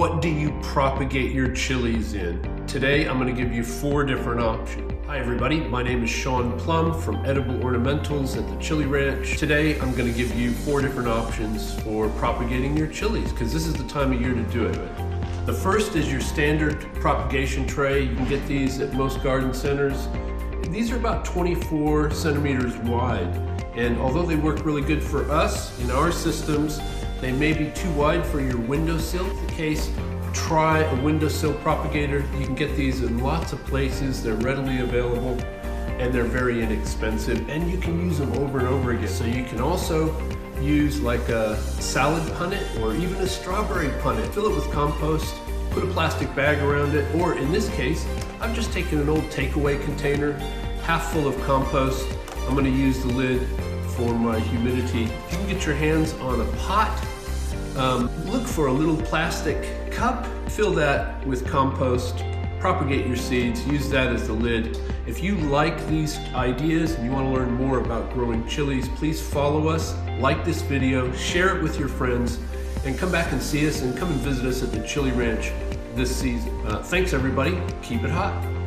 What do you propagate your chilies in? Today I'm going to give you 4 different options. Hi everybody, my name is Sean Plum from Edible Ornamentals at the Chili Ranch. Today I'm going to give you 4 different options for propagating your chilies because this is the time of year to do it. The first is your standard propagation tray. You can get these at most garden centers. These are about 24 centimeters wide, and although they work really good for us in our systems, they may be too wide for your windowsill. In the case, try a windowsill propagator. You can get these in lots of places. They're readily available and they're very inexpensive, and you can use them over and over again. So you can also use like a salad punnet or even a strawberry punnet. Fill it with compost, put a plastic bag around it, or in this case, I've just taken an old takeaway container, half full of compost. I'm going to use the lid for my humidity. If you can get your hands on a pot, look for a little plastic cup, fill that with compost, propagate your seeds, use that as the lid. If you like these ideas and you want to learn more about growing chilies, please follow us, like this video, share it with your friends, and come back and see us and come and visit us at the Chili Ranch this season. Thanks everybody, keep it hot.